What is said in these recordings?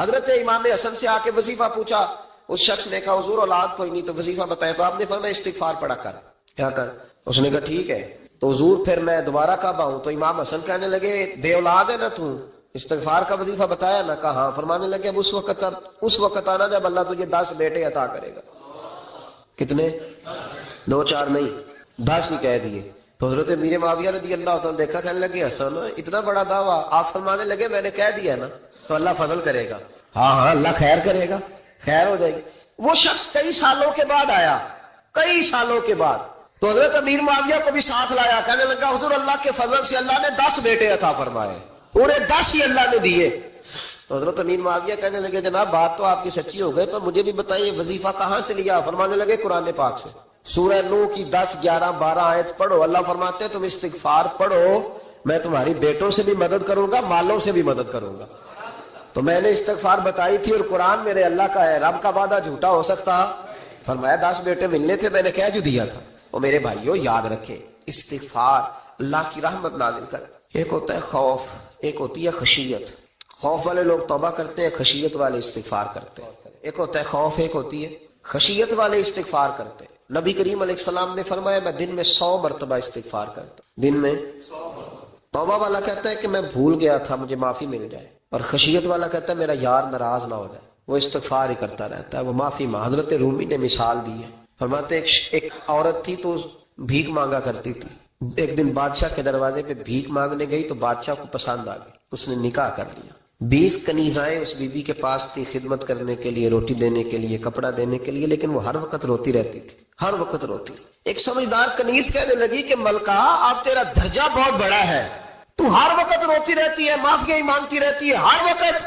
حضرت امام حسن سے آ کے وظیفہ پوچھا، اس شخص نے کہا حضور اولاد کوئی نہیں تو وظیفہ بتایا، تو آپ نے فرمایا استغفار پڑھا کر، کیا کر؟ اس نے کہا ٹھیک ہے، تو حضور پھر میں دوبارہ کب آؤں؟ تو امام حسن کہنے لگے بے اولاد ہے نا تو، استغفار کا وظیفہ بتایا نا؟ کہا ہاں۔ فرمانے لگے اب اس وقت آنا جب اللہ تجھے 10 بیٹے عطا کرے گا۔ کتنے؟ 2 4 نہیں، 10 ہی کہہ دیے۔ تو حضرت امیر معاویہ رضی اللہ تعالیٰ دیکھا، کہنے لگے حسن اتنا بڑا دعویٰ؟ آپ فرمانے لگے میں نے کہہ دیا نا تو اللہ فضل کرے گا۔ ہاں ہاں اللہ خیر کرے گا، خیر ہو جائے گی۔ وہ شخص کئی سالوں کے بعد آیا، کئی سالوں کے بعد، تو حضرت امیر معاویہ کو بھی ساتھ لایا، کہنے لگا حضور اللہ کے فضل سے اللہ نے 10 بیٹے عطا فرمائے، پورے 10 ہی اللہ نے دیے۔ تو حضرت امیر معاویہ کہنے لگے جناب بات تو آپ کی سچی ہو گئی، پر مجھے بھی بتائیے وظیفہ کہاں سے لیا؟ فرمانے لگے قرآن پاک سے، سورہ نوح کی 10 11 12 آیت پڑھو۔ اللہ فرماتے ہیں تم استغفار پڑھو، میں تمہاری بیٹوں سے بھی مدد کروں گا، مالوں سے بھی مدد کروں گا۔ تو میں نے استغفار بتائی تھی اور قرآن میرے اللہ کا ہے، رب کا وعدہ جھوٹا ہو سکتا؟ فرمایا 10 بیٹے ملنے تھے، میں نے کہہ جو دیا تھا۔ اور میرے بھائیوں یاد رکھیں، استغفار اللہ کی رحمت نازل کر۔ ایک ہوتا ہے خوف، ایک ہوتی ہے خشیت۔ خوف والے لوگ توبہ کرتے ہیں، خشیت والے استغفار کرتے ہیں۔ ایک ہوتا ہے خوف، ایک ہوتی ہے خشیت والے استغفار کرتے ہیں۔ نبی کریم علیہ السلام نے فرمایا میں دن میں 100 مرتبہ استغفار کرتا ہوں، دن میں 100۔ توبہ والا کہتا ہے کہ میں بھول گیا تھا مجھے معافی مل جائے، اور خشیت والا کہتا ہے میرا یار ناراض نہ ہو جائے، وہ استغفار ہی کرتا رہتا ہے، وہ معافی حضرت رومی نے مثال دی ہے، فرماتے ایک عورت تھی تو بھیک مانگا کرتی تھی، ایک دن بادشاہ کے دروازے پہ بھیک مانگنے گئی تو بادشاہ کو پسند آ گئی، اس نے نکاح کر لیا۔ 20 کنیزائیں اس بی بی کے پاس تھی خدمت کرنے کے لیے، روٹی دینے کے لیے، کپڑا دینے کے لیے، لیکن وہ ہر وقت روتی رہتی تھی، ہر وقت روتی۔ ایک سمجھدار کنیز کہنے لگی کہ ملکہ اب تیرا درجہ بہت بڑا ہے، تو ہر وقت روتی رہتی ہے، معافیاں ہی مانگتی رہتی ہے ہر وقت،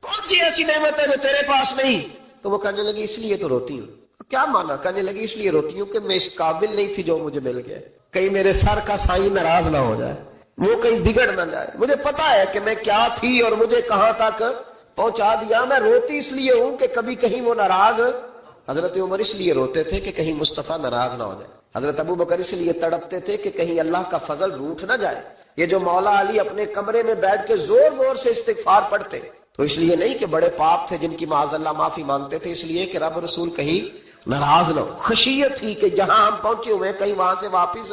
کون سی ایسی نعمت ہے جو تیرے پاس نہیں؟ تو وہ کہنے لگی اس لیے تو روتی ہوں۔ کیا مانا؟ کہنے لگی اس لیے روتی ہوں کہ میں اس قابل نہیں تھی جو مجھے مل گیا، کہیں میرے سر کا سائیں ناراض نہ ہو جائے، وہ کہیں بگڑ نہ جائے، مجھے پتا ہے کہ میں کیا تھی اور مجھے کہاں تک پہنچا دیا، میں روتی اس لیے ہوں کہ کبھی کہیں وہ ناراض۔ حضرت عمر اس لیے روتے تھے کہ کہیں مصطفیٰ ناراض نہ ہو جائے، حضرت ابو بکر اس لیے تڑپتے تھے کہ کہیں اللہ کا فضل روٹھ نہ جائے۔ یہ جو مولا علی اپنے کمرے میں بیٹھ کے زور زور سے استغفار پڑھتے تو اس لیے نہیں کہ بڑے پاپ تھے جن کی معاذ اللہ معافی مانگتے تھے، اس لیے کہ رب رسول کہیں ناراض نہ ہو، خشیت تھی کہ جہاں ہم پہنچے ہوئے کہیں وہاں سے واپس۔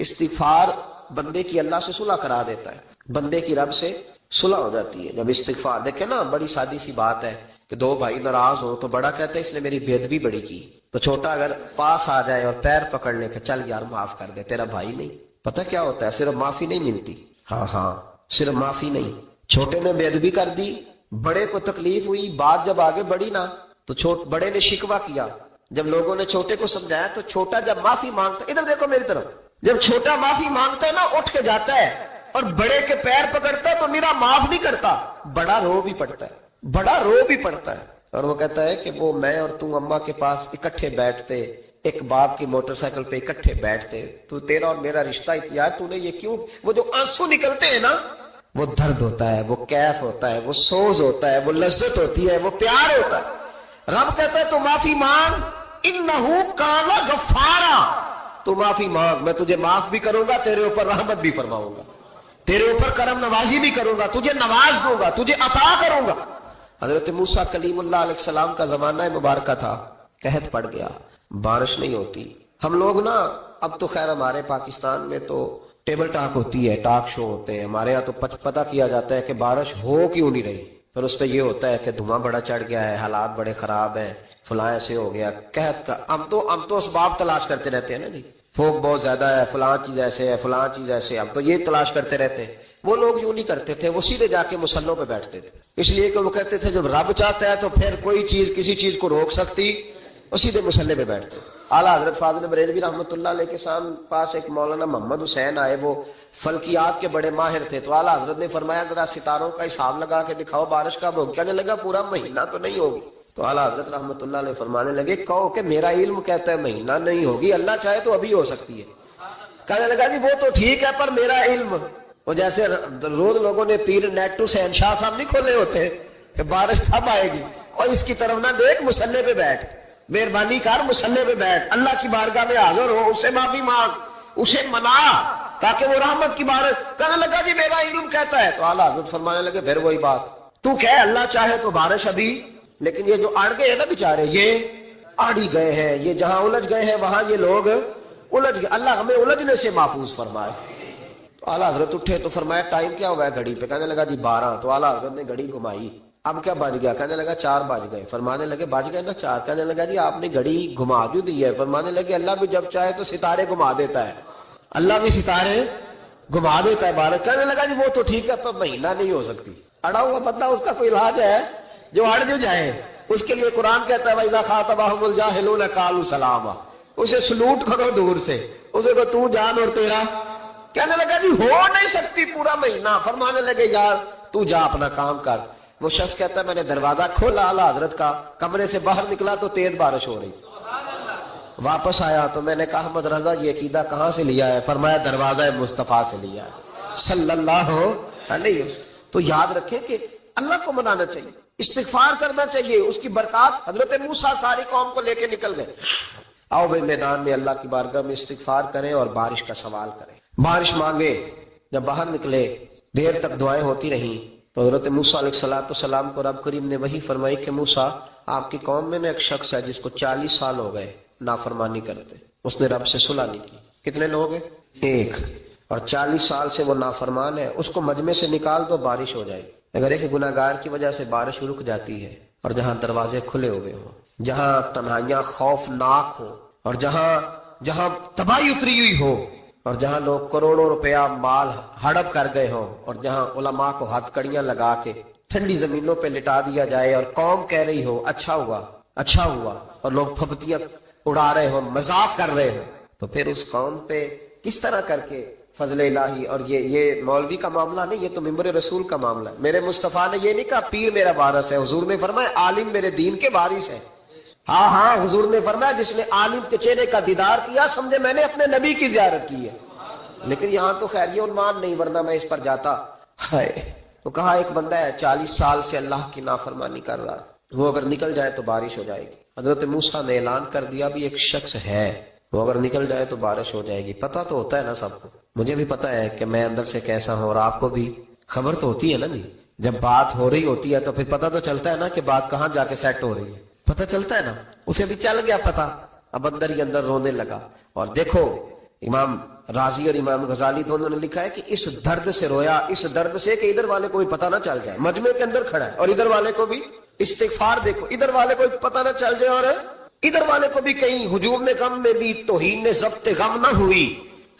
استغفار بندے کی اللہ سے صلح کرا دیتا ہے، بندے کی رب سے صلح ہو جاتی ہے جب استغفار۔ دیکھیں نا بڑی سادی سی بات ہے کہ 2 بھائی ناراض ہو تو بڑا کہتا ہے اس نے میری بے ادبی بڑی کی، تو چھوٹا اگر پاس آ جائے اور پیر پکڑ لے کہ چل یار معاف کر دے، تیرا بھائی نہیں۔ پتہ کیا ہوتا ہے؟ صرف معافی نہیں ملتی، ہاں صرف معافی نہیں، چھوٹے نے بے ادبی کر دی، بڑے کو تکلیف ہوئی، بات جب آگے بڑھی نا تو بڑے نے شکوہ کیا، جب لوگوں نے چھوٹے کو سمجھایا تو چھوٹا جب معافی مانگتا، ادھر دیکھو میری طرف، جب چھوٹا معافی مانگتا ہے نا اٹھ کے جاتا ہے اور بڑے کے پیر پکڑتا ہے تو میرا معاف نہیں کرتا، بڑا رو بھی پڑتا ہے، بڑا رو بھی پڑتا ہے، اور وہ کہتا ہے کہ وہ میں اور تم اماں کے پاس اکٹھے بیٹھتے، ایک باپ کی موٹر سائیکل پہ اکٹھے بیٹھتے، تو تیرا اور میرا رشتہ یار تو نے یہ کیوں؟ وہ جو آنسو نکلتے ہیں نا وہ درد ہوتا ہے، وہ کیف ہوتا ہے، وہ سوز ہوتا ہے، وہ لذت ہوتی ہے، وہ پیار ہوتا ہے۔ رب کہتا ہے تو معافی مانگ، انہو کان غفارا، تو معافی مانگ، میں تجھے معاف بھی کروں گا، تیرے اوپر رحمت بھی فرماؤں گا، تیرے اوپر کرم نوازی بھی کروں گا، تجھے نواز دوں گا، تجھے عطا کروں گا۔ حضرت موسیٰ کلیم اللہ علیہ السلام کا زمانہ مبارکہ تھا، قحط پڑ گیا، بارش نہیں ہوتی۔ ہم لوگ نا اب تو خیر ہمارے پاکستان میں تو ٹیبل ٹاک ہوتی ہے، ٹاک شو ہوتے ہیں، ہمارے یہاں تو پتہ کیا جاتا ہے کہ بارش ہو کیوں نہیں رہی، پھر اس پہ یہ ہوتا ہے کہ دھواں بڑا چڑھ گیا ہے، حالات بڑے خراب ہیں، فلاں ایسے ہو گیا قحط کا۔ ہم تو اسباب تلاش کرتے رہتے ہیں نا جی، فوق بہت زیادہ ہے، فلاں چیز ایسے ہے، فلاں چیز ایسے ہے، ہم تو یہ تلاش کرتے رہتے ہیں۔ وہ لوگ یوں نہیں کرتے تھے، وہ سیدھے جا کے مسلوں پہ بیٹھتے تھے، اس لیے کہ وہ کہتے تھے جب رب چاہتا ہے تو پھر کوئی چیز کسی چیز کو روک سکتی، وہ سیدھے مسلے پہ بیٹھتے۔ اعلیٰ حضرت فاضل بریلوی رحمۃ اللہ علیہ کے پاس ایک مولانا محمد حسین آئے، وہ فلکیات کے بڑے ماہر تھے، تو اعلیٰ حضرت نے فرمایا ذرا ستاروں کا حساب لگا کے دکھاؤ بارش کب ہوگی؟ کہنے لگا پورا مہینہ تو نہیں ہوگی۔ تو اعلیٰ حضرت رحمۃ اللہ علیہ فرمانے لگے کہو کہ میرا علم کہتا ہے مہینہ نہیں ہوگی، اللہ چاہے تو ابھی ہو سکتی ہے۔ کہنے لگا جی وہ تو ٹھیک ہے پر میرا علم، وہ جیسے روز لوگوں نے پیر نیٹو سے شاہ صاحب نہیں کھولے ہوتے کہ بارش کب آئے گی، اور اس کی طرف نہ دیکھ، مسلے پہ بیٹھ، مہربانی کر مسلے پہ بیٹھ، اللہ کی بارگاہ میں حاضر ہو، اسے معافی مانگ، اسے منا تاکہ وہ رحمت کی بارش۔ کہنے لگا جی میرا علم کہتا ہے، تو اعلیٰ حضرت فرمانے لگے پھر وہی بات، تو کہے اللہ چاہے تو بارش ابھی، لیکن یہ جو اڑ گئے ہیں نا بیچارے، یہ اڑ ہی گئے ہیں، یہ جہاں الجھ گئے ہیں وہاں یہ لوگ الجھ گئے، اللہ ہمیں الجھنے سے محفوظ فرمائے۔ تو اعلیٰ حضرت اٹھے تو فرمایا ٹائم کیا ہوا ہے گھڑی پہ؟ کہنے لگا جی 12۔ تو اعلیٰ حضرت نے گھڑی گھمائی، اب کیا بج گیا؟ کہنے لگا 4 بج گئے۔ فرمانے لگے بج گئے نا 4؟ کہنے لگا جی آپ نے گھڑی گھما کیوں دی ہے؟ فرمانے لگے اللہ بھی جب چاہے تو ستارے گھما دیتا ہے، اللہ بھی ستارے گھما دیتا ہے بارش۔ کہنے لگا جی وہ تو ٹھیک ہے پر مہینہ نہیں ہو سکتی، اڑا ہوا بندہ اس کا کوئی علاج ہے جو اڑ جو جائے؟ اس کے لیے قرآن کہتا ہے وَإِذَا خَاطَبَهُمُ الْجَاهِلُونَ قَالُوا سَلَامًا، اسے سلوٹ کرو دور سے، اسے کو تو جان اور تیرا۔ کہنے لگا جی ہو نہیں سکتی پورا مہینہ۔ فرمانے لگے یار تو جا اپنا کام کر۔ وہ شخص کہتا ہے میں نے دروازہ کھولا اعلیٰ حضرت کا، کمرے سے باہر نکلا تو تیز بارش ہو رہی، واپس آیا تو میں نے کہا احمد رضا یہ عقیدہ کہاں سے لیا ہے؟ فرمایا دروازہ مصطفیٰ سے لیا ہے صلی اللہ علیہ وسلم۔ تو یاد رکھیں کہ اللہ کو منانا چاہیے، استغفار کرنا چاہیے، اس کی برکات۔ حضرت موسیٰ ساری قوم کو لے کے نکل گئے، آؤ بھائی میدان میں اللہ کی بارگاہ میں استغفار کریں اور بارش کا سوال کریں، بارش مانگے۔ جب باہر نکلے دیر تک دعائیں ہوتی رہیں تو حضرت موسیٰ علیہ السلام کو رب کریم نے وحی فرمائی کہ موسیٰ آپ کی قوم میں نے ایک شخص ہے جس کو 40 سال ہو گئے نافرمانی کرتے، اس نے رب سے صلح نہیں کی۔ کتنے لوگ ہیں؟ ایک، اور 40 سال سے وہ نافرمان ہے، اس کو مجمع سے نکال دو بارش ہو جائے گی۔ اگر ایک گناہگار کی وجہ سے بارش رک جاتی ہے اور جہاں دروازے کھلے ہوئے ہوں، جہاں تنہائیاں خوفناک ہو، اور جہاں تباہی اتری ہوئی ہو، اور جہاں لوگ کروڑوں روپیہ مال ہڑپ کر گئے ہوں، اور جہاں علماء کو ہتھ کڑیاں لگا کے ٹھنڈی زمینوں پہ لٹا دیا جائے اور قوم کہہ رہی ہو اچھا ہوا اچھا ہوا، اور لوگ پھپتیاں اڑا رہے ہوں، مذاق کر رہے ہوں، تو پھر اس قوم پہ کس طرح کر کے فضل الہی۔ اور یہ مولوی کا معاملہ نہیں، یہ تو ممبر رسول کا معاملہ ہے۔ میرے مصطفیٰ نے یہ نہیں کہا پیر میرا وارث ہے، حضور نے فرمایا عالم میرے دین کے وارث ہے۔ ہاں حضور نے فرمایا جس نے عالم کے چہرے کا دیدار کیا سمجھے میں نے اپنے نبی کی زیارت کی ہے۔ لیکن یہاں تو خیر یہ عنوان نہیں، ورنہ میں اس پر جاتا۔ تو کہا ایک بندہ ہے 40 سال سے اللہ کی نافرمانی کر رہا ہے، وہ اگر نکل جائے تو بارش ہو جائے گی۔ حضرت موسیٰ نے اعلان کر دیا بھی ایک شخص ہے وہ اگر نکل جائے تو بارش ہو جائے گی۔ پتہ تو ہوتا ہے نا سب کو، مجھے بھی پتہ ہے کہ میں اندر سے کیسا ہوں، اور آپ کو بھی خبر تو ہوتی ہے نا جی۔ جب بات ہو رہی ہوتی ہے تو پھر پتہ تو چلتا ہے نا کہ بات کہاں جا کے سیٹ ہو رہی ہے، پتہ چلتا ہے نا۔ اسے بھی چل گیا پتہ، اب اندر ہی اندر رونے لگا۔ اور دیکھو امام رازی اور امام غزالی دونوں نے لکھا ہے کہ اس درد سے رویا، اس درد سے کہ ادھر والے کو بھی پتہ نہ چل جائے، مجمع کے اندر کھڑا ہے اور ادھر والے کو بھی استغفار، دیکھو ادھر والے کو پتہ نہ چل جائے اور ادھر والے کو بھی کہیں ہجوم میں غم میں بھی توہین نے ضبط غم نہ ہوئی۔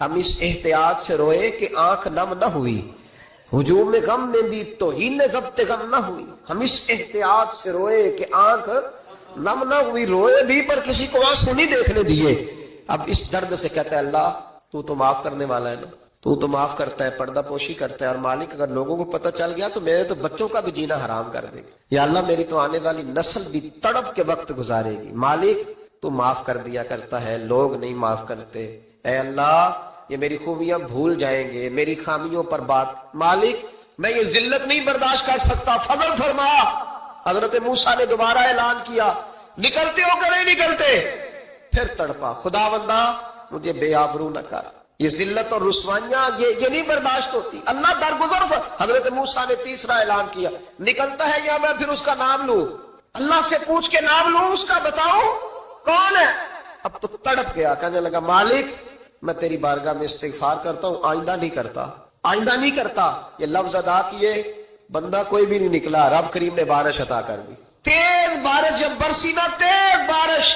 ہم اس احتیاط سے روئے کہ آنکھ نم نہ ہوئی، ہجوم میں غم میں بھی توہین نے ضبط غم نہ ہوئی۔ ہم اس احتیاط سے روئے کہ آنکھ نم نہ ہوئی، روئے بھی پر کسی کو آنسو نہیں دیکھنے دیے۔ اب اس درد سے کہتا ہے اللہ تو معاف کرنے والا ہے نا، تو معاف کرتا ہے، پردہ پوشی کرتا ہے، اور مالک اگر لوگوں کو پتہ چل گیا تو میرے تو بچوں کا بھی جینا حرام کر دے گا، یا اللہ میری تو آنے والی نسل بھی تڑپ کے وقت گزارے گی۔ مالک تو معاف کر دیا کرتا ہے، لوگ نہیں معاف کرتے، اے اللہ یہ میری خوبیاں بھول جائیں گے، میری خامیوں پر بات، مالک میں یہ ذلت نہیں برداشت کر سکتا، فضل فرما۔ حضرت موسیٰ نے دوبارہ اعلان کیا نکلتے ہو کہ نہیں نکلتے؟ پھر تڑپا خداوندا مجھے بے آبرو نہ کر، یہ ذلت اور رسوائیاں یہ نہیں برداشت ہوتی، اللہ درگزر کر۔ حضرت موسیٰ نے تیسرا اعلان کیا نکلتا ہے یا میں پھر اس کا نام لوں، اللہ سے پوچھ کے نام لوں اس کا، بتاؤ کون ہے؟ اب تو تڑپ گیا، کہنے لگا مالک میں تیری بارگاہ میں استغفار کرتا ہوں، آئندہ نہیں کرتا، آئندہ نہیں کرتا۔ یہ لفظ ادا کیے بندہ کوئی بھی نہیں نکلا، رب کریم نے بارش عطا کر دی، تیز بارش، جب برسی نا تیز بارش،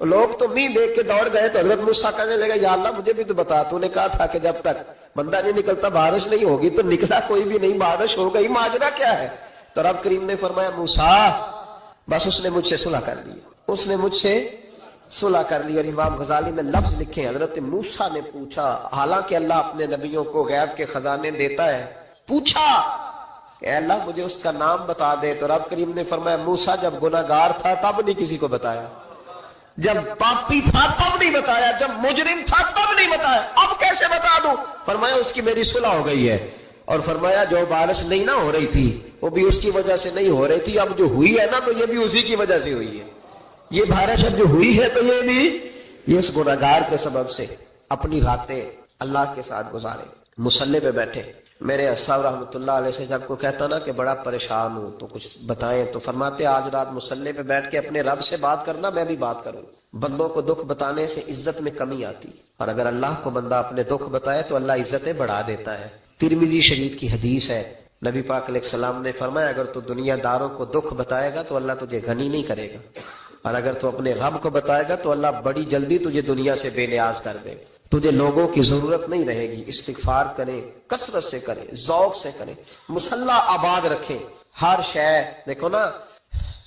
لوگ تو نہیں دیکھ کے دوڑ گئے۔ تو حضرت موسیٰ کہنے لگا یا اللہ مجھے بھی تو بتا، تو نے کہا تھا کہ جب تک بندہ نہیں نکلتا بارش نہیں ہوگی، تو نکلا کوئی بھی نہیں، بارش ہو گئی، ماجرا کیا ہے؟ تو رب کریم نے فرمایا موسیٰ بس اس نے مجھ سے صلح کر لی، اس نے مجھ سے صلح کر لی۔ اور امام غزالی نے لفظ لکھے حضرت موسیٰ نے پوچھا، حالانکہ اللہ اپنے نبیوں کو غیب کے خزانے دیتا ہے، پوچھا کہ اے اللہ مجھے اس کا نام بتا دے۔ تو رب کریم نے فرمایا موسیٰ جب گناہگار تھا تب نہیں کسی کو بتایا، جب پاپی تھا تب نہیں بتایا، جب مجرم تھا تب نہیں بتایا، اب کیسے بتا دوں؟ فرمایا اس کی میری صلح ہو گئی ہے، اور فرمایا جو بارش نہیں نہ ہو رہی تھی وہ بھی اس کی وجہ سے نہیں ہو رہی تھی، اب جو ہوئی ہے نا تو یہ بھی اسی کی وجہ سے ہوئی ہے، یہ بارش اب جو ہوئی ہے تو یہ بھی یہ اس گناہگار کے سبب سے۔ اپنی راتیں اللہ کے ساتھ گزارے، مصلی پہ بیٹھے، میرے صاحب رحمۃ اللہ علیہ سے جب کوئی کہتا نا کہ بڑا پریشان ہوں تو کچھ بتائیں، تو فرماتے آج رات مصلی پہ بیٹھ کے اپنے رب سے بات کرنا، میں بھی بات کروں۔ بندوں کو دکھ بتانے سے عزت میں کمی آتی، اور اگر اللہ کو بندہ اپنے دکھ بتائے تو اللہ عزتیں بڑھا دیتا ہے۔ ترمذی شریف کی حدیث ہے، نبی پاک علیہ السلام نے فرمایا اگر تو دنیا داروں کو دکھ بتائے گا تو اللہ تجھے غنی نہیں کرے گا، اور اگر تو اپنے رب کو بتائے گا تو اللہ بڑی جلدی تجھے دنیا سے بے نیاز کر دے گا، تجھے لوگوں کی ضرورت نہیں رہے گی۔ استغفار کریں، کثرت سے کریں، ذوق سے کریں، مصلی آباد رکھیں، ہر شے دیکھو نا،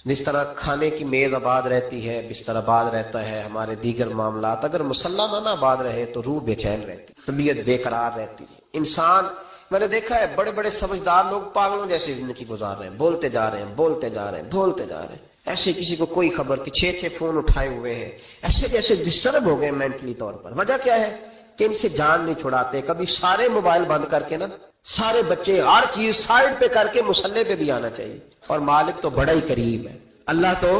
جس طرح کھانے کی میز آباد رہتی ہے، بستر آباد رہتا ہے، ہمارے دیگر معاملات، اگر مصلی نہ آباد رہے تو روح بے چین رہتی، طبیعت بے قرار رہتی ہے۔ انسان، میں نے دیکھا ہے بڑے بڑے سمجھدار لوگ پاگلوں جیسی زندگی گزار رہے ہیں، بولتے جا رہے ہیں، بولتے جا رہے ہیں، بولتے جا رہے ہیں، ایسے کسی کو کوئی خبر کہ 6 فون اٹھائے ہوئے ہیں، ایسے جیسے ڈسٹرب ہو گئے مینٹلی طور پر۔ وجہ کیا ہے کہ ان سے جان نہیں چھڑاتے۔ کبھی سارے موبائل بند کر کے نا، سارے بچے ہر چیز سائڈ پہ کر کے مصلی پہ بھی آنا چاہیے، اور مالک تو بڑا ہی قریب ہے، اللہ تو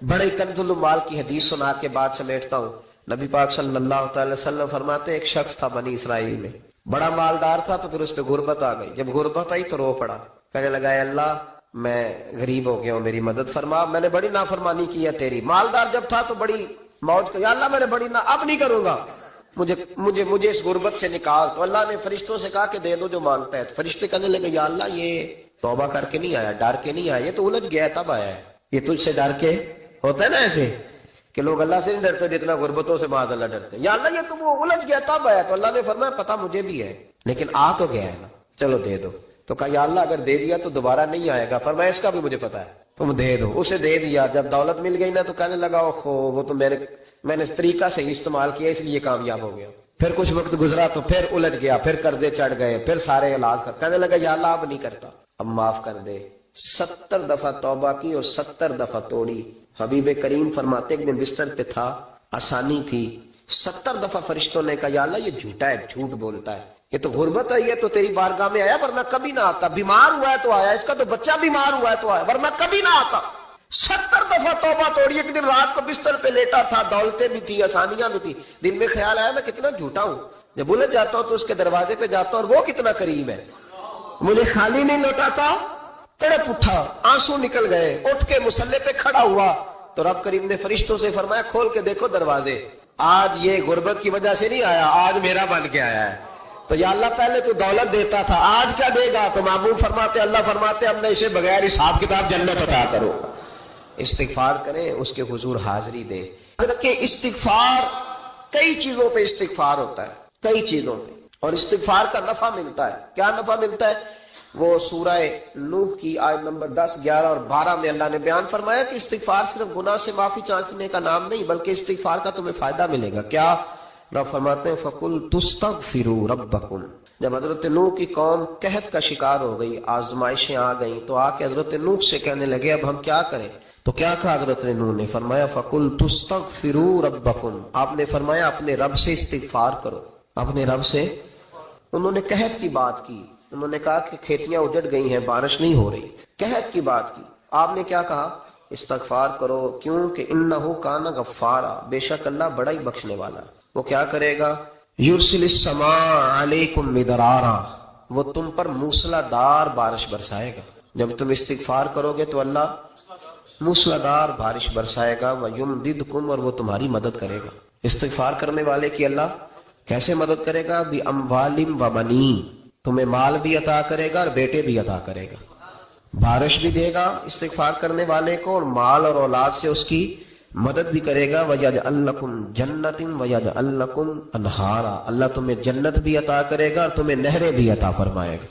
بڑے کنز المال کی حدیث سنا کے بعد سمیٹتا ہوں۔ نبی پاک صلی اللہ تعالی وسلم فرماتے ایک شخص تھا بنی اسرائیل میں، بڑا مالدار تھا، تو پھر اس پہ غربت آ گئی۔ جب غربت آئی تو رو پڑا، کہنے لگا اے اللہ میں غریب ہو گیا ہوں، میری مدد فرما، میں نے بڑی نافرمانی کی ہے تیری۔ مالدار جب تھا تو بڑی موج کر، یا اللہ میں نے بڑی اب نہیں کروں گا، مجھے اس غربت سے نکال۔ تو اللہ نے فرشتوں سے کہا کہ دے دو جو مانگتا ہے۔ تو فرشتے کہنے لگے یا اللہ یہ توبہ کر کے نہیں آیا، ڈر کے نہیں آیا، یہ تو الجھ گیا تب آیا ہے، یہ تجھ سے ڈر کے ہوتا ہے نا ایسے کہ لوگ اللہ سے نہیں ڈرتے جتنا غربتوں سے معاذ اللہ ڈرتے ہیں۔ یا اللہ یہ تو وہ الجھ گیا تب آیا۔ تو اللہ نے فرمایا پتہ مجھے بھی ہے، لیکن آ تو گیا ہے نا، چلو دے دو۔ تو کہا یا اللہ اگر دے دیا تو دوبارہ نہیں آئے گا۔ فرمایا اس کا بھی مجھے پتا ہے، تم دے دو۔ اسے دے دیا، جب دولت مل گئی نا تو کہنے لگا اوہو وہ تو میں نے اس طریقہ سے استعمال کیا اس لیے کامیاب ہو گیا۔ پھر کچھ وقت گزرا تو پھر الجھ گیا، پھر قرضے چڑھ گئے، پھر سارے علاج کر، کہنے لگا یا اللہ اب نہیں کرتا، اب معاف کر دے۔ 70 دفعہ توبہ کی اور 70 دفعہ توڑی۔ حبیب کریم فرماتے ایک دن بستر پہ تھا، آسانی تھی، 70 دفعہ فرشتوں نے کہا یا اللہ یہ جھوٹا ہے، جھوٹ بولتا ہے، یہ تو غربت ہے، یہ تو تیری بارگاہ میں آیا ورنہ کبھی نہ آتا، بیمار ہوا ہے تو آیا، اس کا تو بچہ بیمار ہوا ہے تو آیا ورنہ کبھی نہ آتا۔ 70 دفعہ توبہ توڑی۔ ایک دن رات کو بستر پہ لیٹا تھا، دولتیں بھی تھی، آسانیاں بھی تھی، دل میں خیال آیا میں کتنا جھوٹا ہوں، جب الجھ جاتا ہوں تو اس کے دروازے پہ جاتا ہوں اور وہ کتنا قریب ہے، مجھے خالی نہیں لوٹاتا، تڑپ اٹھا، آنسو نکل گئے، اٹھ کے مصلی پہ کھڑا ہوا تو رب کریم نے فرشتوں سے فرمایا کھول کے دیکھو دروازے، آج یہ غربت کی وجہ سے نہیں آیا، آج میرا بن کے آیا ہے۔ تو یا اللہ پہلے تو دولت دیتا تھا، آج کیا دے گا؟ تو محبوب فرماتے اللہ فرماتے ہم نے اسے بغیر حساب کتاب جنت عطا کرو۔ استغفار کریں، اس کے حضور حاضری دیں۔ کہ استغفار کئی چیزوں پہ استغفار ہوتا ہے، کئی چیزوں پہ، اور استغفار کا نفع ملتا ہے۔ کیا نفع ملتا ہے؟ وہ سورہ نوح کی آیت نمبر 10، 11 اور 12 میں اللہ نے بیان فرمایا کہ استغفار صرف گناہ سے معافی چاہنے کا نام نہیں بلکہ استغفار کا تمہیں فائدہ ملے گا۔ کیا؟ رب فرماتے ہیں فَقُلْتُ اسْتَغْفِرُوا رَبَّكُمْ۔ جب حضرت نوح کی قوم قحط کا شکار ہو گئی، آزمائشیں آ گئیں، تو آ کے حضرت نوح سے کہنے لگے اب ہم کیا کریں؟ تو کیا کہا حضرت نوح نے؟ فرمایا فَقُلْتُ اسْتَغْفِرُوا رَبَّكُمْ، آپ نے فرمایا اپنے رب سے استغفار کرو، اپنے رب سے۔ انہوں نے قحط کی بات کی، انہوں نے کہا کہ کھیتیاں اجڑ گئی ہیں، بارش نہیں ہو رہی، قحط کی بات کی۔ آپ نے کیا کہا؟ استغفار کرو، کیوں کہ انہ کان غفارا، بے شک اللہ بڑا ہی بخشنے والا، وہ کیا کرے گا؟ یرسل السماء علیکم مدرارا، وہ تم پر موسلا دار بارش برسائے گا۔ جب تم استغفار کرو گے تو اللہ موسلا دار بارش برسائے گا، وَيُمْدِدْكُمْ، اور وہ تمہاری مدد کرے گا۔ استغفار کرنے والے کی اللہ کیسے مدد کرے گا؟ بِأَمْوَالٍ وَبَنِينَ، تمہیں مال بھی عطا کرے گا اور بیٹے بھی عطا کرے گا، بارش بھی دے گا استغفار کرنے والے کو، اور مال اور اولاد سے اس کی مدد بھی کرے گا۔ وَيَجْعَلْ لَكُمْ جَنَّةٍ وَيَجْعَلْ لَكُمْ أَنْهَارًا، اللہ تمہیں جنت بھی عطا کرے گا اور تمہیں نہریں بھی عطا فرمائے گا،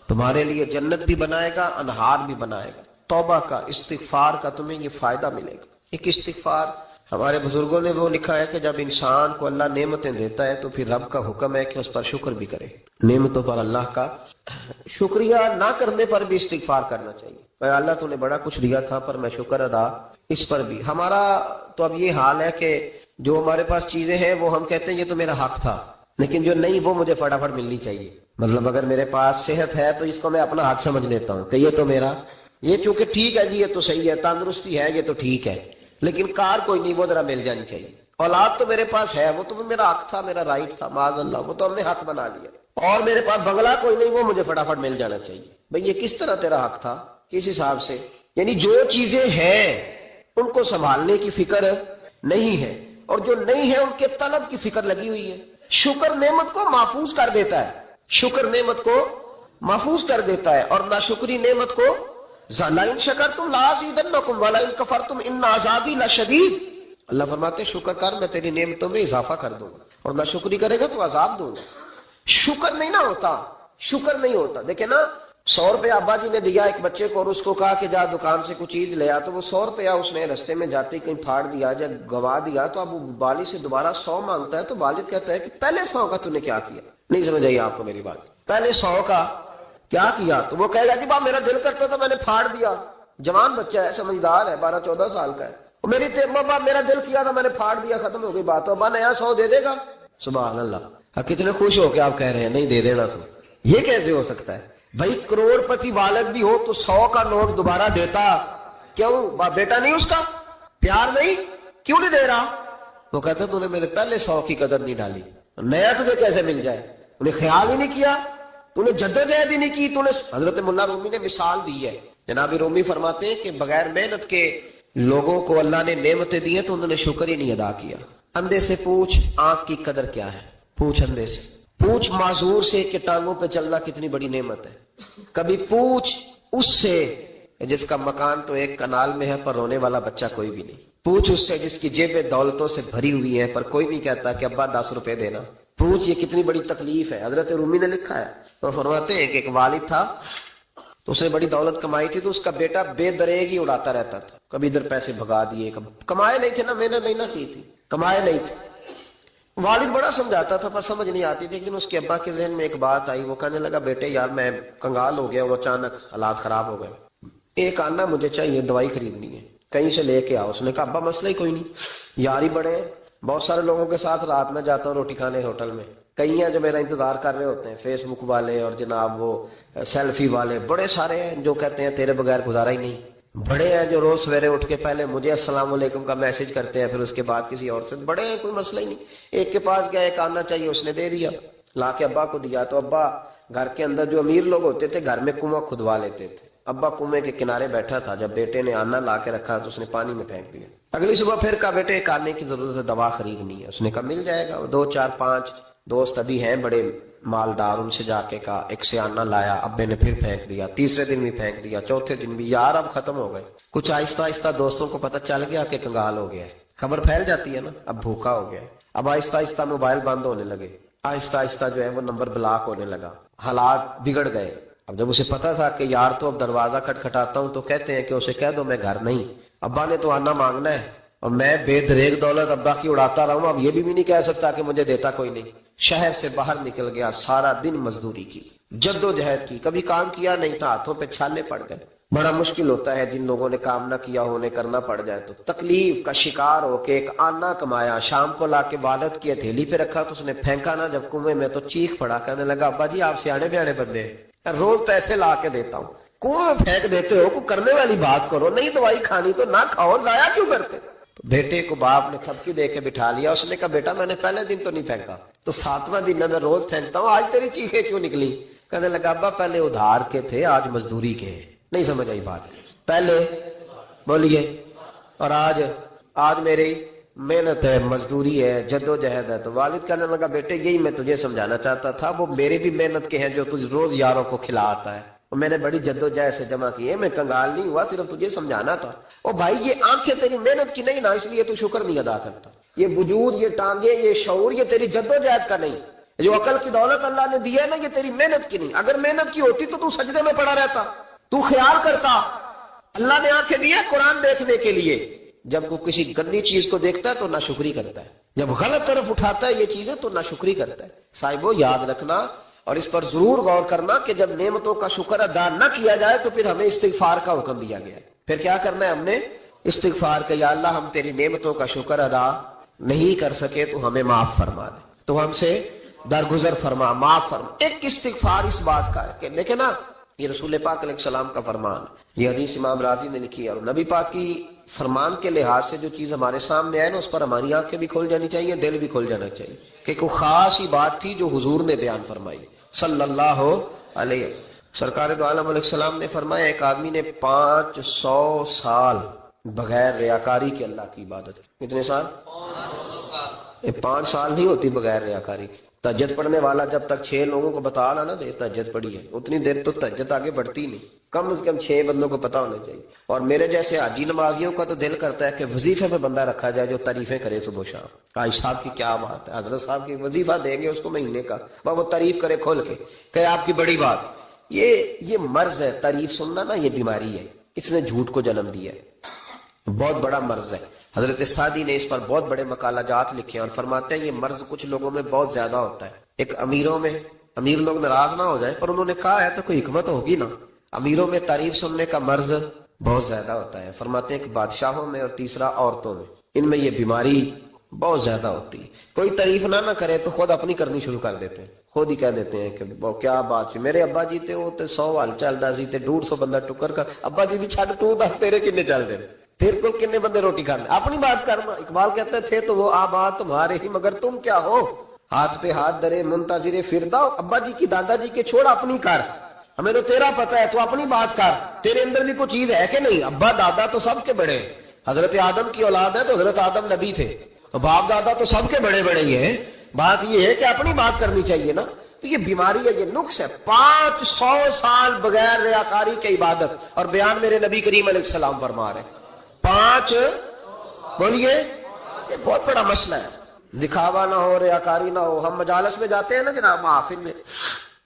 تمہارے لیے جنت بھی بنائے گا، انہار بھی بنائے گا۔ توبہ کا، استغفار کا تمہیں یہ فائدہ ملے گا۔ ایک استغفار، ہمارے بزرگوں نے وہ لکھا ہے کہ جب انسان کو اللہ نعمتیں دیتا ہے تو پھر رب کا حکم ہے کہ اس پر شکر بھی کرے، نعمتوں پر اللہ کا شکریہ نہ کرنے پر بھی استغفار کرنا چاہیے۔ اے اللہ تو نے بڑا کچھ دیا تھا پر میں شکر ادا اس پر بھی۔ ہمارا تو اب یہ حال ہے کہ جو ہمارے پاس چیزیں ہیں وہ ہم کہتے ہیں یہ تو میرا حق تھا، لیکن جو نہیں وہ مجھے فٹافٹ ملنی چاہیے۔ مطلب اگر میرے پاس صحت ہے تو اس کو میں اپنا حق سمجھ لیتا ہوں کہ یہ تو میرا، یہ چونکہ ٹھیک ہے جی یہ تو صحیح ہے، تندرستی ہے یہ تو ٹھیک ہے، لیکن کار کوئی نہیں، وہ ذرا مل جانی چاہیے۔ اولاد تو میرے پاس ہے، وہ تو میرا حق تھا، میرا رائٹ تھا، معاذ اللہ وہ تو ہم نے حق بنا لیا۔ اور میرے پاس بنگلہ کوئی نہیں، وہ مجھے فٹافٹ مل جانا چاہیے. بھئی یہ کس طرح تیرا حق تھا؟ کس حساب سے؟ یعنی جو چیزیں ہیں ان کو سنبھالنے کی فکر نہیں ہے، اور جو نہیں ہے ان کے طلب کی فکر لگی ہوئی ہے. شکر نعمت کو محفوظ کر دیتا ہے، شکر نعمت کو محفوظ کر دیتا ہے، اور ناشکری نعمت کو لَئِن شَكَرْتُمْ لَأَزِيدَنَّكُمْ وَلَئِن كَفَرْتُمْ إِنَّ عَذَابِي لَشَدِيدٌ. اللہ فرماتے ہیں شکر کر، میں تیری نعمتوں میں اضافہ کر دوں گا، اور ناشکری کرے گا تو عذاب دوں گا. شکر نہیں نہ ہوتا، شکر نہیں ہوتا. دیکھیں نا، 100 روپے ابا جی نے دیا ایک بچے کو، اور اس کو کہا کہ جا دکان سے کچھ چیز لے آ، تو وہ 100 روپیہ اس نے رستے میں جاتے کہیں پھاڑ دیا یا گوا دیا، تو اب وہ والد سے دوبارہ 100 مانگتا ہے. تو والد کہتا ہے کہ پہلے 100 کا تو نے کیا کیا؟ نہیں سمجھ آئی آپ کو میری بات؟ پہلے 100 کا کیا کیا؟ تو وہ کہے گا جی باپ میرا دل کرتا تھا میں نے پھاڑ دیا. جوان بچہ ہے، سمجھدار ہے، 12-14 سال کا ہے. میری باپ میرا دل کیا تھا میں نے پھاڑ دیا، ختم ہو گئی بات. تو ابا نیا 100 دے دے گا. سبحان اللہ، کتنے خوش ہو کے آپ کہہ رہے ہیں نہیں دے دینا سب. یہ کیسے ہو سکتا ہے بھائی؟ کروڑ پتی والد بھی ہو تو 100 کا نوٹ دوبارہ دیتا کیوں؟ بیٹا نہیں اس کا پیار نہیں، کیوں نہیں دے رہا؟ وہ کہتا تو نے میرے پہلے 100 کی قدر نہیں ڈالی، نیا تجھے کیسے مل جائے؟ انہیں خیال ہی نہیں کیا، تو نے جدوجہد ہی نہیں کی. تو نے حضرت مولانا رومی نے مثال دی ہے. جناب رومی فرماتے ہیں کہ بغیر محنت کے لوگوں کو اللہ نے نعمتیں دی ہیں تو انہوں نے شکر ہی نہیں ادا کیا. اندھے سے پوچھ آنکھ کی قدر کیا ہے، پوچھ اندھے سے، پوچھ معذور سے کہ ٹانگوں پہ چلنا کتنی بڑی نعمت ہے. کبھی پوچھ اس سے جس کا مکان تو ایک کنال میں ہے پر رونے والا بچہ کوئی بھی نہیں. پوچھ اس سے جس کی جیبیں دولتوں سے بھری ہوئی ہے پر کوئی نہیں کہتا کہ ابا 10 روپے دینا. پوچھ یہ کتنی بڑی تکلیف ہے. حضرت رومی نے لکھا ہے، تو فرماتے ہیں کہ ایک والد تھا تو اس نے بڑی دولت کمائی تھی، تو اس کا بیٹا بے دریغ ہی اڑاتا رہتا تھا. کبھی ادھر پیسے بھگا دیے، کمائے نہیں تھے نا، محنت نہیں نہ کی تھی، کمائے نہیں تھے. والد بڑا سمجھاتا تھا پر سمجھ نہیں آتی تھی. لیکن اس کے ابا کے ذہن میں ایک بات آئی، وہ کہنے لگا بیٹے یار میں کنگال ہو گیا ہوں، اچانک حالات خراب ہو گئے، ایک آنا مجھے چاہیے، دوائی خریدنی ہے، کہیں سے لے کے آؤ. اس نے کہا ابا مسئلہ ہی کوئی نہیں، یار ہی بڑے ہیں، بہت سارے لوگوں کے ساتھ رات میں جاتا ہوں روٹی کھانے ہوٹل میں، کئی ہیں جو میرا انتظار کر رہے ہوتے ہیں، فیس بک والے اور جناب وہ سیلفی والے بڑے سارے ہیں جو کہتے ہیں تیرے بغیر گزارا ہی نہیں. بڑے ہیں جو روز سویرے اٹھ کے پہلے مجھے السلام علیکم کا میسج کرتے ہیں، پھر اس کے بعد کسی اور سے. بڑے ہیں، کوئی مسئلہ ہی نہیں. ایک کے پاس گیا، ایک آنا چاہیے، اس نے دے دیا، لا کے ابا کو دیا. تو ابا گھر کے اندر جو امیر لوگ ہوتے تھے گھر میں کنواں کھدوا لیتے تھے. ابا کنویں کے کنارے بیٹھا تھا، جب بیٹے نے آنا لا کے رکھا تو اس نے پانی میں پھینک دیا. اگلی صبح پھر کہا بیٹے ایک آنے کی ضرورت ہے، دوا خریدنی ہے. اس نے کہا مل جائے گا. 2 4 5 دوست ابھی ہیں بڑے مالدار، ان سے جا کے کہا، ایک سے آنا لایا، ابے نے پھر پھینک دیا، تیسرے دن بھی پھینک دیا، چوتھے دن بھی. یار اب ختم ہو گئے. کچھ آہستہ آہستہ دوستوں کو پتہ چل گیا کہ کنگال ہو گیا ہے، خبر پھیل جاتی ہے نا، اب بھوکا ہو گیا ہے. اب آہستہ آہستہ موبائل بند ہونے لگے، آہستہ آہستہ جو ہے وہ نمبر بلاک ہونے لگا، حالات بگڑ گئے. اب جب اسے پتا تھا کہ یار تو اب دروازہ کھٹکھٹاتا ہوں تو کہتے ہیں کہ اسے کہہ دو میں گھر نہیں، ابا نے تو آنا مانگنا ہے اور میں بے دریغ دولت ابا کی اڑاتا رہا ہوں، اب یہ بھی نہیں کہہ سکتا کہ مجھے دیتا کوئی نہیں. شہر سے باہر نکل گیا، سارا دن مزدوری کی، جدوجہد کی، کبھی کام کیا نہیں تھا، ہاتھوں پہ چھالے پڑ گئے. بڑا مشکل ہوتا ہے جن لوگوں نے کام نہ کیا ہو، انہیں کرنا پڑ جائے تو. تکلیف کا شکار ہو کے ایک آنا کمایا، شام کو لا کے والد کی ہتھیلی پہ رکھا تو اس نے پھینکا نا جب کنویں میں تو چیخ پڑا، کہنے لگا ابا جی آپ سیانے بیانے بندے ہیں، روز پیسے لا کے دیتا ہوں، کنویں میں پھینک دیتے ہو، کوئی کرنے والی بات کرو. نہیں دوائی کھانی تو نہ کھاؤ، لایا کیوں کرتے؟ تو بیٹے کو باپ نے تھپکی دے کے بٹھا لیا. اس نے کہا بیٹا میں نے پہلے دن تو نہیں پھینکا، تو 7واں دن میں روز پھینکتا ہوں، آج تیری چیخیں کیوں نکلی؟ کہنے لگا ابا پہلے ادھار کے تھے، آج مزدوری کے ہیں. نہیں سمجھ آئی بات؟ پہلے بولیے، اور آج میری محنت ہے، مزدوری ہے، جدوجہد ہے. تو والد کہنے لگا بیٹے یہی میں تجھے سمجھانا چاہتا تھا، وہ میرے بھی محنت کے ہیں جو تجھ روز یاروں کو کھلا آتا ہے، اور میں نے بڑی جدوجہد سے جمع کی ہے، میں کنگال نہیں ہوا، صرف تجھے سمجھانا تھا. او بھائی یہ آنکھیں تیری محنت کی نہیں نا، اس لیے تو شکر نہیں ادا کرتا. یہ وجود، یہ ٹانگیں، یہ شعور، یہ تیری جدوجہد کا نہیں. جو عقل کی دولت اللہ نے دی ہے نا، یہ تیری محنت کی نہیں. اگر محنت کی ہوتی تو سجدے میں پڑا رہتا، تو خیال کرتا. اللہ نے آنکھیں دی ہے قرآن دیکھنے کے لیے. جب کوئی کسی گندی چیز کو دیکھتا ہے تو ناشکری کرتا ہے، جب غلط طرف اٹھاتا ہے یہ چیزیں تو ناشکری کرتا ہے. صاحبو یاد رکھنا اور اس پر ضرور غور کرنا کہ جب نعمتوں کا شکر ادا نہ کیا جائے تو پھر ہمیں استغفار کا حکم دیا گیا ہے. پھر کیا کرنا ہے ہم نے؟ استغفار کا، یا اللہ ہم تیری نعمتوں کا شکر ادا نہیں کر سکے تو ہمیں معاف فرما دے، تو ہم سے درگزر فرما، معاف فرما. ایک استغفار اس بات کا ہے کہ دیکھیں نا، یہ رسول پاک علیہ السلام کا فرمان، یہ حدیث امام راضی نے لکھی ہے، اور نبی پاک کی فرمان کے لحاظ سے جو چیز ہمارے سامنے آئے نا اس پر ہماری آنکھیں بھی کھول جانی چاہیے، دل بھی کھول جانا چاہیے کہ کوئی خاص ہی بات تھی جو حضور نے بیان فرمائی صلی اللہ علیہ وسلم۔ سرکار دو عالم علیہ السلام نے فرمایا ایک آدمی نے 500 سال بغیر ریاکاری کے اللہ کی عبادت کی۔ کتنے سال؟ 5 سال نہیں ہوتی بغیر ریاکاری کی۔ تہجد پڑھنے والا جب تک 6 لوگوں کو بتا نا دے تہجد پڑھی ہے، اتنی دیر تو تہجد آگے بڑھتی نہیں، کم از کم 6 بندوں کو پتا ہونا چاہیے۔ اور میرے جیسے حاجی نمازیوں کا تو دل کرتا ہے کہ وظیفے پہ بندہ رکھا جائے جو تعریفیں کرے صبح و شام۔ حاج صاحب کی کیا بات ہے، حضرت صاحب کی وظیفہ دیں گے اس کو مہینے کا، وہ تعریف کرے کھول کے کہ آپ کی بڑی بات۔ یہ مرض ہے، تعریف سننا نا یہ بیماری ہے، اس نے جھوٹ کو جنم دیا ہے، بہت بڑا مرض ہے۔ حضرت سعدی نے اس پر بہت بڑے مقالہ جات لکھے ہیں اور فرماتے ہیں یہ مرض کچھ لوگوں میں بہت زیادہ ہوتا ہے۔ ایک امیروں میں، امیر لوگ ناراض نہ ہو جائیں پر انہوں نے کہا ہے تو کوئی حکمت ہوگی نا، امیروں میں تعریف سننے کا مرض بہت زیادہ ہوتا ہے۔ فرماتے ہیں کہ بادشاہوں میں اور تیسرا عورتوں میں، ان میں یہ بیماری بہت زیادہ ہوتی ہے۔ کوئی تعریف نہ کرے تو خود اپنی کرنی شروع کر دیتے ہیں، خود ہی کہہ دیتے ہیں کہ کیا بات ہے، میرے ابا جی تے وہ تے 100 حال چلدا سی تے 150 بندہ ٹکر کر، ابا جی دی چھڈ تو دس تیرے کنے چل دے، تیرے کو کنے بندے روٹی کھانے، اپنی بات کرنا۔ اقبال کہتے تھے تو وہ آباد تمہارے ہی مگر تم کیا ہو، ہاتھ پہ ہاتھ درے منتظر فردا، ابا جی کی دادا جی کے چھوڑ اپنی کر، ہمیں تو تیرا پتہ ہے تو اپنی بات کر، تیرے اندر بھی کوئی چیز ہے کہ نہیں۔ ابا دادا تو سب کے بڑے، حضرت آدم کی اولاد ہے تو حضرت آدم نبی تھے، تو باپ دادا تو سب کے بڑے بڑے ہی ہیں، بات یہ ہے کہ اپنی بات کرنی چاہیے نا۔ تو یہ بیماری ہے، یہ نقص ہے۔ 500 سال بغیر ریاکاری کی عبادت، اور بیان میرے نبی کریم علیہ السلام فرما رہے ہیں 5 بولیے، یہ بہت بڑا مسئلہ ہے۔ دکھاوا نہ ہو، ریاکاری نہ ہو۔ ہم مجالس میں جاتے ہیں نا جناب، محافل میں،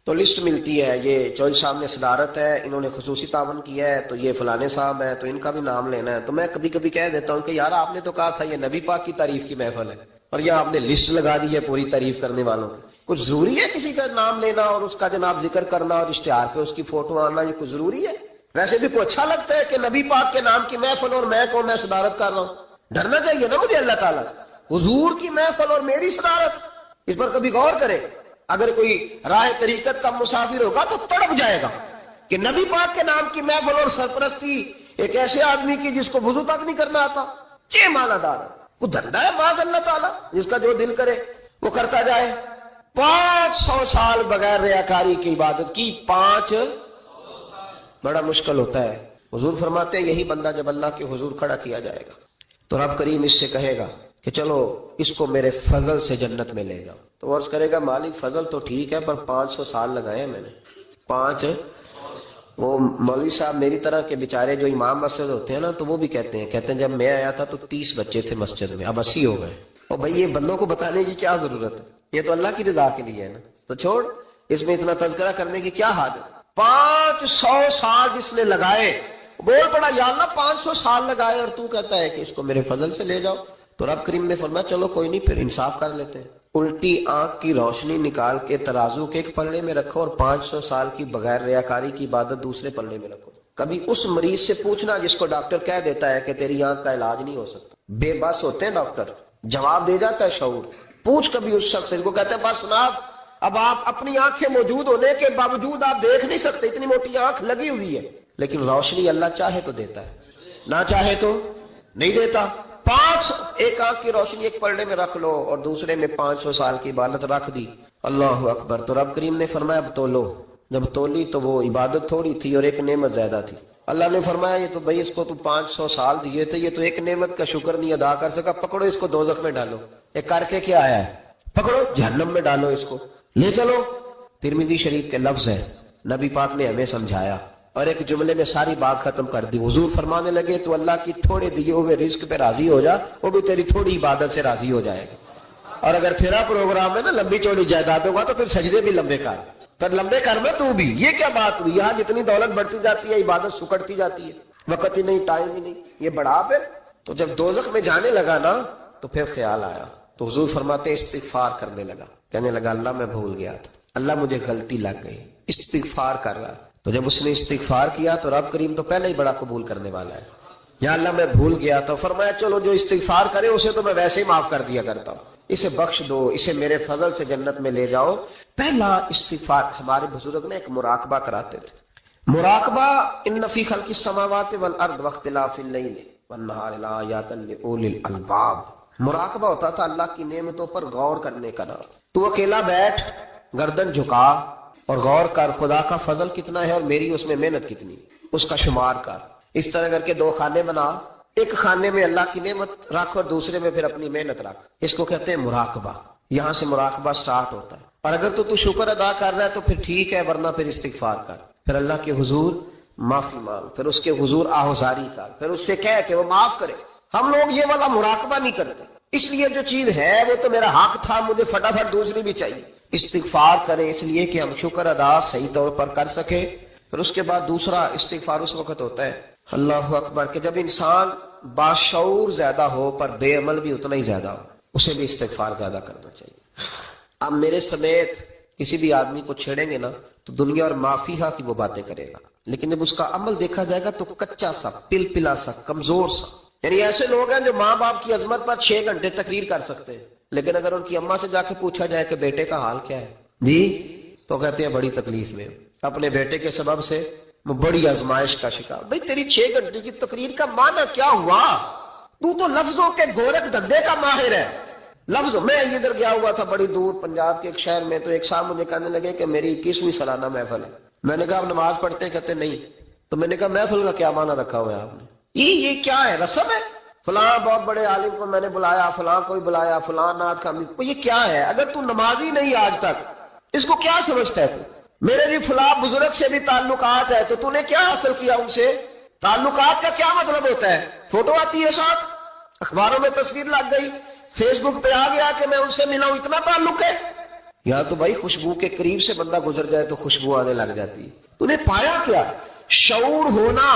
تو لسٹ ملتی ہے، یہ چوہدری صاحب نے صدارت ہے، انہوں نے خصوصی تعاون کیا ہے، تو یہ فلانے صاحب ہے تو ان کا بھی نام لینا ہے۔ تو میں کبھی کبھی کہہ دیتا ہوں کہ یار آپ نے تو کہا تھا یہ نبی پاک کی تعریف کی محفل ہے، اور یہ آپ نے لسٹ لگا دی ہے پوری تعریف کرنے والوں کی۔ کچھ ضروری ہے کسی کا نام لینا اور اس کا جناب ذکر کرنا اور اشتہار پہ اس کی فوٹو آنا، یہ کچھ ضروری ہے؟ ویسے بھی کوئی اچھا لگتا ہے کہ نبی پاک کے نام کی محفل اور میں صدارت کر رہا ہوں؟ ڈرنا چاہیے نا مجھے اللہ تعالیٰ، حضور کی محفل اور میری صدارت، اس پر کبھی غور کرے۔ اگر کوئی راہ طریقت کا مسافر ہوگا تو تڑپ جائے گا کہ نبی پاک کے نام کی محفل اور سرپرستی ایک ایسے آدمی کی جس کو وضو تک نہیں کرنا آتا، چھ مالا دار وہ دھندا ہے باز اللہ تعالیٰ، جس کا جو دل کرے وہ کرتا جائے۔ 500 سال بغیر ریاکاری کی عبادت کی، 5 بڑا مشکل ہوتا ہے۔ حضور فرماتے ہیں یہی بندہ جب اللہ کے حضور کھڑا کیا جائے گا تو رب کریم اس سے کہے گا کہ چلو اس کو میرے فضل سے جنت میں لے جاؤ، تو عرض کرے گا مالک فضل تو ٹھیک ہے پر 500 سال لگائے ہیں میں نے، 5۔ وہ مولوی صاحب میری طرح کے بیچارے جو امام مسجد ہوتے ہیں نا، تو وہ بھی کہتے ہیں جب میں آیا تھا تو 30 بچے تھے مسجد میں، اب 80 ہو گئے۔ اور بھائی یہ بندوں کو بتانے کی کیا ضرورت ہے، یہ تو اللہ کی رضا کے لیے ہے نا، تو چھوڑ اس میں اتنا تذکرہ کرنے کی کیا حاجت ہے۔ 500 سال جس نے لگائے، بول پڑا یا اللہ 500 سال لگائے اور تو کہتا ہے کہ اس کو میرے فضل سے لے جاؤ، تو رب کریم نے فرمایا چلو کوئی نہیں، پھر انصاف کر لیتے ہیں، الٹی آنکھ کی روشنی نکال کے ترازو کے ایک پلڑے میں رکھو اور 500 سال کی بغیر ریاکاری کی عبادت دوسرے پلڑے میں رکھو۔ کبھی اس مریض سے پوچھنا جس کو ڈاکٹر کہہ دیتا ہے کہ تیری آنکھ کا علاج نہیں ہو سکتا، بے بس ہوتے ہیں ڈاکٹر، جواب دے جاتا ہے شعور۔ پوچھ کبھی اس شخص سے، کو کہتے ہیں بس جناب اب آپ اپنی آنکھیں موجود ہونے کے باوجود آپ دیکھ نہیں سکتے، اتنی موٹی آنکھ لگی ہوئی ہے، لیکن روشنی اللہ چاہے تو دیتا ہے، نہ چاہے تو نہیں دیتا۔ 5 ایک آنکھ کی روشنی ایک پلڑے میں رکھ لو اور دوسرے میں 500 سال کی عبادت رکھ دی، اللہ اکبر۔ تو رب کریم نے فرمایا اب تولو، جب تولی تو وہ عبادت تھوڑی تھی اور ایک نعمت زیادہ تھی۔ اللہ نے فرمایا یہ تو بھائی اس کو تو 500 سال دیے تھے، یہ تو ایک نعمت کا شکر نہیں ادا کر سکا، پکڑو اس کو دوزخ میں ڈالو۔ ایک کر کے کیا آیا ہے، پکڑو جہنم میں ڈالو، اس کو لے چلو۔ ترمذی شریف کے لفظ ہے، نبی پاک نے ہمیں سمجھایا اور ایک جملے میں ساری بات ختم کر دی۔ حضور فرمانے لگے تو اللہ کی تھوڑے دیے ہوئے رزق پہ راضی ہو جا، وہ بھی تیری تھوڑی عبادت سے راضی ہو جائے گا۔ اور اگر تیرا پروگرام ہے نا لمبی چوڑی جائیداد ہوگا تو پھر سجدے بھی لمبے کر، پھر لمبے کر میں تو بھی۔ یہ کیا بات ہوئی، یہاں جتنی دولت بڑھتی جاتی ہے عبادت سکڑتی جاتی ہے، وقت ہی نہیں، ٹائم ہی نہیں، یہ بڑھا پھر۔ تو جب دوزخ میں جانے لگا نا تو پھر خیال آیا، تو حضور فرماتے استغفار کرنے لگا، کہنے لگا اللہ میں بھول گیا تھا، اللہ مجھے غلطی لگ گئی، استغفار کر رہا۔ تو جب اس نے استغفار کیا تو رب کریم تو پہلے ہی بڑا قبول کرنے والا ہے، یا اللہ میں بھول گیا تو فرمایا چلو جو استغفار کرے اسے تو میں ویسے ہی معاف کر دیا کرتا ہوں، اسے بخش دو، اسے میرے فضل سے جنت میں لے جاؤ۔ پہلا استغفار، ہمارے بزرگ نے ایک مراقبہ کراتے تھے، مراقبہ ان فی خلق السماوات والارض واختلاف اللیل، والنہار لآیات لأولی الالباب۔ مراقبہ ہوتا تھا اللہ کی نعمتوں پر غور کرنے کا نام۔ تو اکیلا بیٹھ، گردن جھکا اور غور کر خدا کا فضل کتنا ہے اور میری اس میں محنت کتنی، اس کا شمار کر۔ اس طرح کر کے 2 خانے بنا، ایک خانے میں اللہ کی نعمت رکھ اور دوسرے میں پھر اپنی محنت رکھ۔ اس کو کہتے ہیں مراقبہ۔ یہاں سے مراقبہ سٹارٹ ہوتا ہے۔ اور اگر تو شکر ادا کر رہا ہے تو پھر ٹھیک ہے، ورنہ پھر استغفار کر، پھر اللہ کے حضور معافی مانگ، پھر اس کے حضور آہوزاری کر، پھر اس سے کہہ کہ وہ معاف کرے۔ ہم لوگ یہ والا مراقبہ نہیں کرتے، اس لیے جو چیز ہے وہ تو میرا حق تھا، مجھے فٹافٹ دوسری بھی چاہیے۔ استغفار کریں اس لیے کہ ہم شکر ادا صحیح طور پر کر سکے۔ پھر اس کے بعد دوسرا استغفار اس وقت ہوتا ہے اللہ اکبر کہ جب انسان باشعور زیادہ ہو پر بے عمل بھی اتنا ہی زیادہ ہو، اسے بھی استغفار زیادہ کرنا چاہیے۔ اب میرے سمیت کسی بھی آدمی کو چھیڑیں گے نا تو دنیا اور مافیہ کی وہ باتیں کرے گا، لیکن جب اس کا عمل دیکھا جائے گا تو کچا سا، پلا سا، کمزور سا۔ یعنی ایسے لوگ ہیں جو ماں باپ کی عظمت پر 6 گھنٹے تقریر کر سکتے ہیں، لیکن اگر ان کی اماں سے جا کے پوچھا جائے کہ بیٹے کا حال کیا ہے جی، تو کہتے ہیں بڑی تکلیف میں، اپنے بیٹے کے سبب سے وہ بڑی آزمائش کا شکار۔ بھئی تیری 6 گھنٹے کی تقریر کا معنی کیا ہوا؟ تو لفظوں کے گورکھ دھندے کا ماہر ہے۔ لفظ میں ادھر گیا ہوا تھا بڑی دور پنجاب کے ایک شہر میں، تو ایک صاحب مجھے کہنے لگے کہ میری 21ویں سالانہ محفل ہے۔ میں نے کہا آپ نماز پڑھتے ہیں؟ کہتے نہیں۔ تو میں نے کہا محفل کا کیا معنی رکھا ہوا ہے آپ نے؟ یہ کیا ہے، رسم ہے؟ فلاں بہت بڑے عالم کو میں نے بلایا، فلاں کوئی بلایا، فلاں نعت کا، یہ کیا ہے؟ اگر تو نمازی نہیں آج تک، اس کو کیا سمجھتا ہے تو؟ میرے بھی فلاں بزرگ سے بھی تعلقات ہے، تو نے کیا حاصل کیا ان سے؟ تعلقات کا کیا مطلب ہوتا ہے؟ فوٹو آتی ہے ساتھ، اخباروں میں تصویر لگ گئی، فیس بک پہ آ گیا کہ میں ان سے ملا ہوں، اتنا تعلق ہے؟ یا تو بھائی خوشبو کے قریب سے بندہ گزر جائے تو خوشبو آنے لگ جاتی ہے۔ تو نے پایا کیا؟ شعور ہونا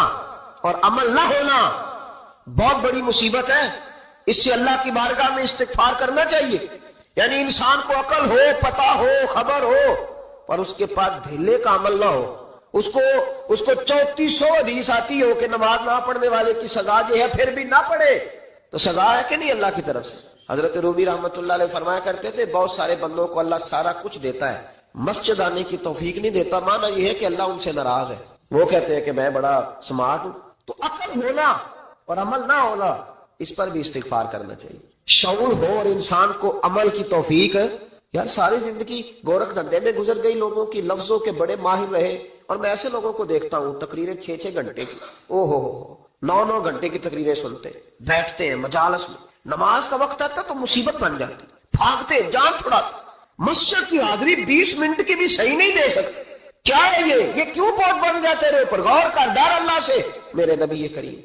اور عمل نہ ہونا بہت بڑی مصیبت ہے۔ اس سے اللہ کی بارگاہ میں استغفار کرنا چاہیے۔ یعنی انسان کو عقل ہو، پتہ ہو، خبر ہو، پر اس کے پاس دھیلے کا عمل نہ ہو۔ اس کو 3400 حدیث آتی ہو کہ نماز نہ پڑھنے والے کی سزا یہ ہے، پھر بھی نہ پڑھے تو سزا ہے کہ نہیں اللہ کی طرف سے؟ حضرت رومی رحمت اللہ علیہ فرمایا کرتے تھے بہت سارے بندوں کو اللہ سارا کچھ دیتا ہے، مسجد آنے کی توفیق نہیں دیتا، معنی یہ ہے کہ اللہ ان سے ناراض ہے۔ وہ کہتے ہیں کہ میں بڑا سمارٹ ہوں۔ تو عقل ہونا اور عمل نہ ہونا، اس پر بھی استغفار کرنا چاہیے۔ شعور ہو اور انسان کو عمل کی توفیق ہے۔ یار ساری زندگی گورکھ دھندے میں گزر گئی، لوگوں کی لفظوں کے بڑے ماہر رہے، اور میں ایسے لوگوں کو دیکھتا ہوں تقریریں 6 گھنٹے کی، 9 گھنٹے کی تقریریں سنتے بیٹھتے ہیں مجالس میں، نماز کا وقت آتا تو مصیبت بن جاتی، بھاگتے جان چھڑاتے، مسجد کی حاضری 20 منٹ کی بھی صحیح نہیں دے سکتے۔ کیا ہے یہ کیوں بہت بن جاتے رہے؟ پر غور کر، ڈر اللہ سے۔ میرے نبی کریم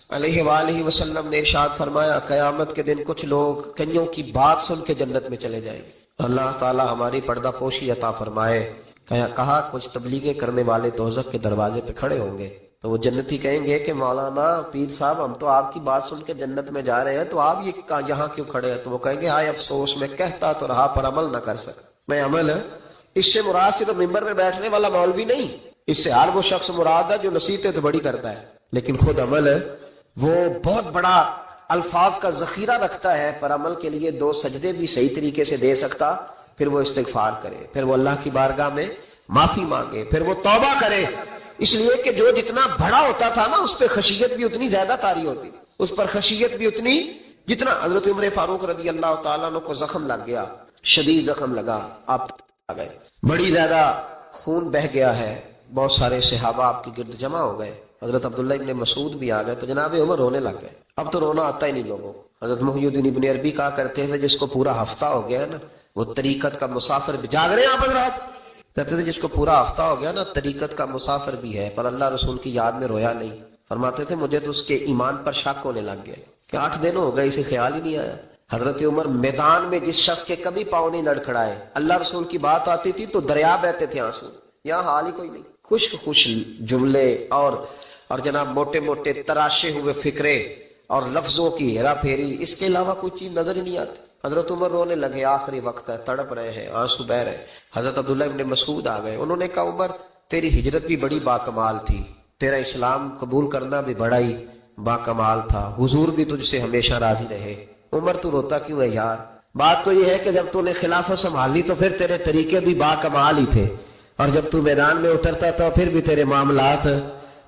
علیہ وآلہ وسلم نے ارشاد فرمایا قیامت کے دن کچھ لوگ کئیوں کی بات سن کے جنت میں چلے جائیں گے۔ اللہ تعالی ہماری پردہ پوشی عطا فرمائے۔ کہا کچھ تبلیغیں کرنے والے دوزخ کے دروازے پہ کھڑے ہوں گے تو وہ جنتی کہیں گے کہ مولانا پیر صاحب ہم تو آپ کی بات سن کے جنت میں جا رہے ہیں، تو آپ یہ یہاں کیوں کھڑے ہیں؟ تو وہ کہیں گے ہائے افسوس، میں کہتا تو رہا پر عمل نہ کر سکا۔ میں عمل ہے، اس سے مراد سے تو ممبر میں بیٹھنے والا مولوی نہیں، اس سے ہر وہ شخص مراد ہے جو نصیحتیں تو بڑی کرتا ہے، لیکن خود عمل ہے وہ بہت بڑا الفاظ کا ذخیرہ رکھتا ہے، پر عمل کے لیے 2 سجدے بھی صحیح طریقے سے دے سکتا، پھر وہ استغفار کرے، پھر وہ اللہ کی بارگاہ میں معافی مانگے، پھر وہ توبہ کرے۔ اس لیے کہ جو جتنا بڑا ہوتا تھا نا اس پہ خشیت بھی اتنی زیادہ طاری ہوتی، اس پر خشیت بھی اتنی جتنا۔ حضرت عمر فاروق رضی اللہ تعالیٰ عنہ کو زخم لگ گیا، شدید زخم لگا، آپ آ گئے، بڑی زیادہ خون بہ گیا ہے، بہت سارے صحابہ آپ کے گرد جمع ہو گئے، حضرت عبداللہ ابن مسعود بھی آ گئے، تو جناب عمر رونے لگ گئے۔ اب تو رونا آتا ہی نہیں لوگوں کو۔ حضرت محی الدین ابن عربی کہا کرتے تھے جس کو پورا ہفتہ ہو گیا نا وہ طریقت کا مسافر بھی، جاگ رہے ہیں آپ حضرات، کہتے تھے جس کو پورا ہفتہ ہو گیا نا طریقت کا مسافر بھی ہے، پر اللہ رسول کی یاد میں رویا نہیں۔ فرماتے تھے مجھے تو اس کے ایمان پر شک ہونے لگ گیا کہ 8 دن ہو گئے اسے خیال ہی نہیں آیا۔ حضرت عمر میدان میں جس شخص کے کبھی پاؤں نہیں لڑکھڑائے، اللہ رسول کی بات آتی تھی تو دریا بہتے تھے آنسو، یہاں حال ہی کوئی نہیں، خشک جملے اور جناب موٹے موٹے تراشے ہوئے فکرے اور لفظوں کی ہیرا پھیری، اس کے علاوہ کوئی چیز نظر ہی نہیں آتی۔ حضرت عمر رونے لگے، آخری وقت ہے، تڑپ رہے ہیں، آنسو بہ رہے۔ حضرت عبداللہ ابن مسعود آ گئے، انہوں نے کہا عمر تیری ہجرت بھی بڑی باکمال تھی، تیرا اسلام قبول کرنا بھی بڑا ہی باکمال تھا، حضور بھی تجھ سے ہمیشہ راضی رہے۔ عمر تو روتا کیوں ہے یار؟ بات تو یہ ہے کہ جب تو نے خلافت سنبھالی تو پھر تیرے طریقے بھی باکمال ہی تھے، اور جب تو میدان میں اترتا تو پھر بھی تیرے معاملات